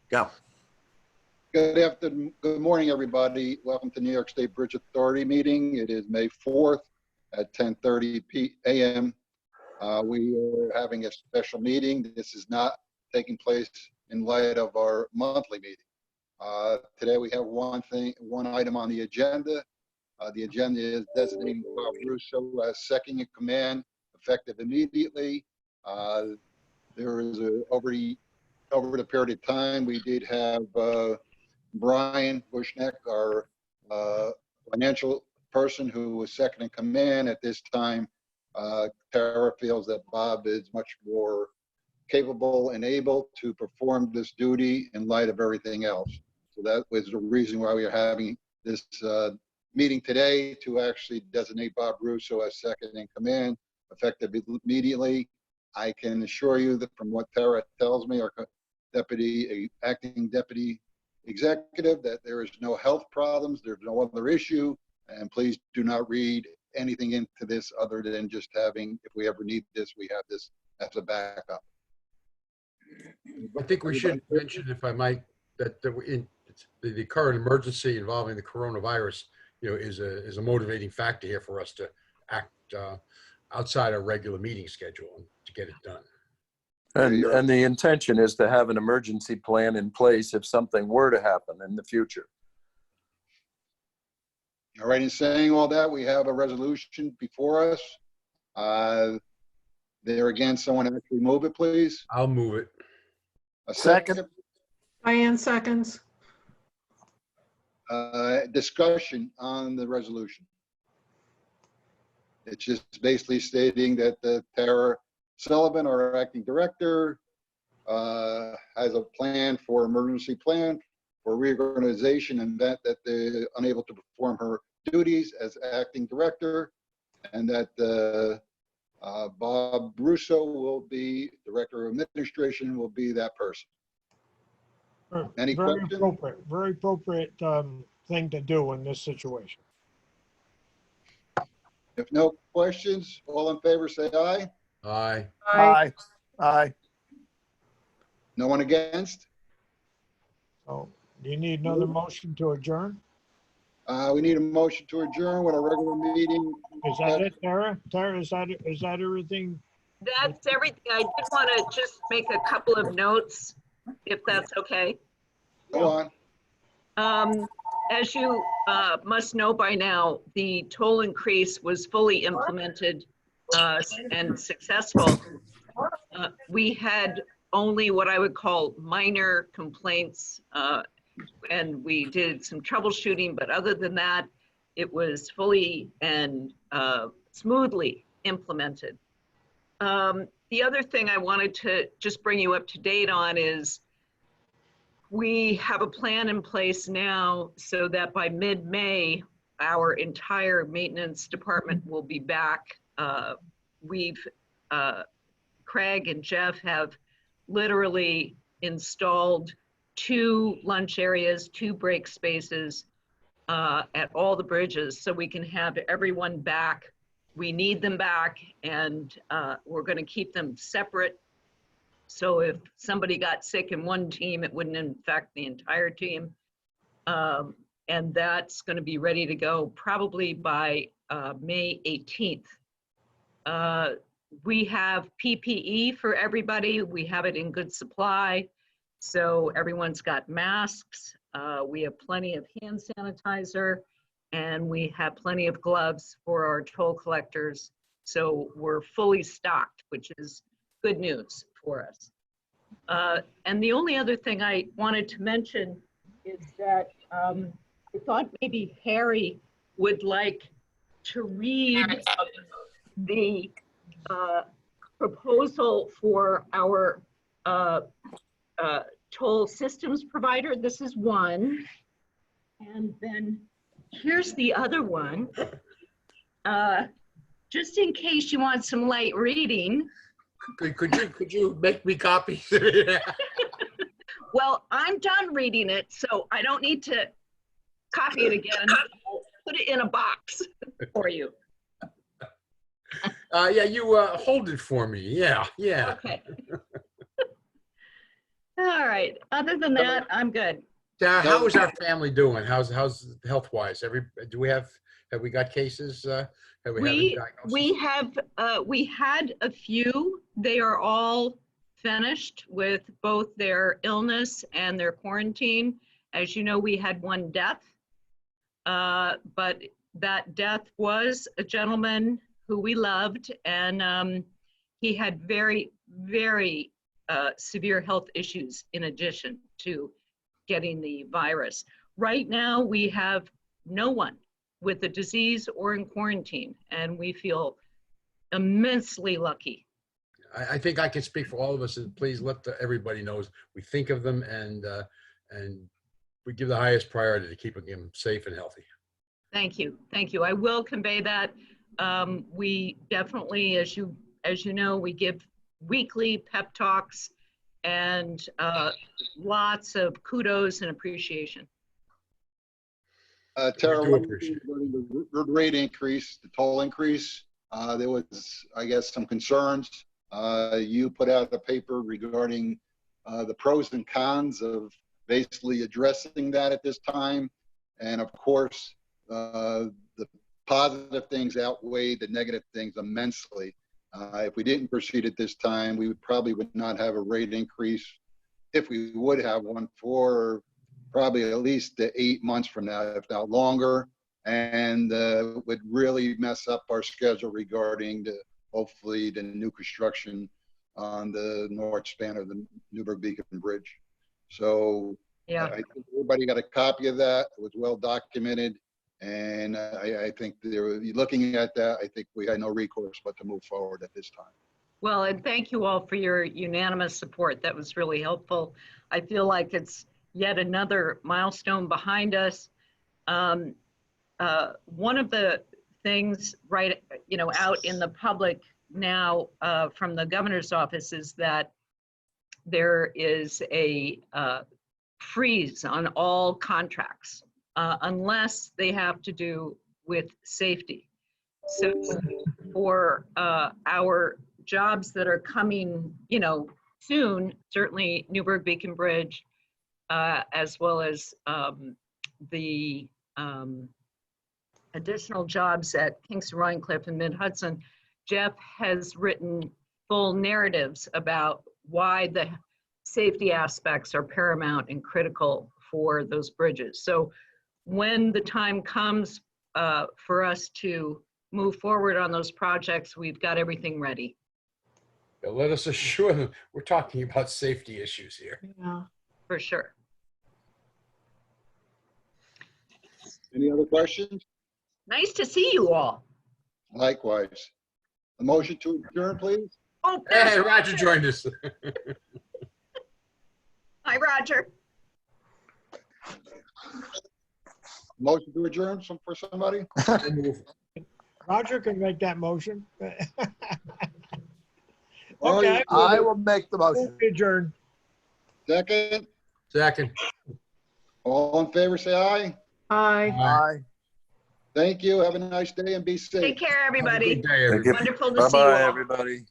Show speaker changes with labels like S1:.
S1: Go.
S2: Good morning, everybody. Welcome to New York State Bridge Authority meeting. It is May 4th at 10:30 a.m. We are having a special meeting. This is not taking place in light of our monthly meeting. Today we have one item on the agenda. The agenda is designating Bob Russo as second in command, effective immediately. There is over the period of time, we did have Brian Bushneck, our financial person who was second in command. At this time, Tara feels that Bob is much more capable and able to perform this duty in light of everything else. So that was the reason why we are having this meeting today, to actually designate Bob Russo as second in command, effective immediately. I can assure you that from what Tara tells me, our acting deputy executive, that there is no health problems, there's no other issue, and please do not read anything into this other than just having, if we ever need this, we have this as a backup.
S3: I think we should mention, if I might, that the current emergency involving the coronavirus, is a motivating factor here for us to act outside our regular meeting schedule to get it done.
S4: And the intention is to have an emergency plan in place if something were to happen in the future.
S2: All right, in saying all that, we have a resolution before us. There again, someone actually move it, please.
S3: I'll move it.
S2: A second.
S5: Diane seconds.
S2: Discussion on the resolution. It's just basically stating that Tara Sullivan, our acting director, has a plan for emergency plan for reorganization, and that they're unable to perform her duties as acting director, and that Bob Russo will be director of administration, will be that person. Any questions?
S6: Very appropriate thing to do in this situation.
S2: If no questions, all in favor say aye.
S3: Aye.
S6: Aye. Aye.
S2: No one against?
S6: So, do you need another motion to adjourn?
S2: We need a motion to adjourn with a regular meeting.
S6: Is that it, Tara? Tara, is that everything?
S7: That's everything. I did want to just make a couple of notes, if that's okay.
S2: Go on.
S7: As you must know by now, the toll increase was fully implemented and successful. We had only what I would call minor complaints, and we did some troubleshooting, but other than that, it was fully and smoothly implemented. The other thing I wanted to just bring you up to date on is we have a plan in place now so that by mid-May, our entire maintenance department will be back. Craig and Jeff have literally installed 2 lunch areas, 2 break spaces at all the bridges, so we can have everyone back. We need them back, and we're going to keep them separate. So if somebody got sick in one team, it wouldn't infect the entire team. And that's going to be ready to go probably by May 18th. We have PPE for everybody. We have it in good supply. So everyone's got masks. We have plenty of hand sanitizer, and we have plenty of gloves for our toll collectors. So we're fully stocked, which is good news for us. And the only other thing I wanted to mention is that I thought maybe Harry would like to read the proposal for our toll systems provider. This is one. And then here's the other one. Just in case you want some light reading.
S3: Could you make me copies?
S7: Well, I'm done reading it, so I don't need to copy it again. I'll put it in a box for you.
S3: Yeah, you hold it for me. Yeah.
S7: Okay. All right. Other than that, I'm good.
S3: How is our family doing? How's health wise? Have we got cases? Have we had any diagnoses?
S7: We had a few. They are all finished with both their illness and their quarantine. As you know, we had one death, but that death was a gentleman who we loved, and he had very, very severe health issues in addition to getting the virus. Right now, we have no one with the disease or in quarantine, and we feel immensely lucky.
S3: I think I can speak for all of us, and please let everybody knows we think of them and we give the highest priority to keeping them safe and healthy.
S7: Thank you. Thank you. I will convey that. We definitely, as you know, we give weekly pep talks and lots of kudos and appreciation.
S2: Tara,
S3: We do appreciate
S2: the rate increase, the toll increase, there was, I guess, some concerns. You put out a paper regarding the pros and cons of basically addressing that at this time. And of course, the positive things outweigh the negative things immensely. If we didn't proceed at this time, we probably would not have a rate increase. If we would have one for probably at least 8 months from now, if not longer, and would really mess up our schedule regarding hopefully the new construction on the north span of the Newburgh-Beacon Bridge. So
S7: Yeah.
S2: I think everybody got a copy of that. It was well documented. And I think looking at that, I think we had no recourse but to move forward at this time.
S7: Well, and thank you all for your unanimous support. That was really helpful. I feel like it's yet another milestone behind us. One of the things out in the public now from the governor's office is that there is a freeze on all contracts unless they have to do with safety. So for our jobs that are coming, soon, certainly Newburgh-Beacon Bridge, as well as the additional jobs at Kingston Rhinecliff and Mid-Hudson, Jeff has written full narratives about why the safety aspects are paramount and critical for those bridges. So when the time comes for us to move forward on those projects, we've got everything ready.
S3: Let us assure them we're talking about safety issues here.
S5: Yeah.
S7: For sure.
S2: Any other questions?
S7: Nice to see you all.
S2: Likewise. A motion to adjourn, please?
S7: Oh,
S3: Hey, Roger joined us.
S7: hi, Roger.
S2: Motion to adjourn for somebody?
S6: Roger can make that motion.
S2: Oh,
S6: Okay.
S4: I will make the motion.
S6: Adjourn.
S2: Second,
S3: Second.
S2: all in favor, say aye.
S5: Aye.
S4: Aye.
S2: Thank you. Have a nice day and be safe.
S7: Take care,
S3: Have a
S7: everybody.
S3: good day, everybody.
S7: Wonderful to see you
S4: Bye-bye,
S7: all.
S4: everybody.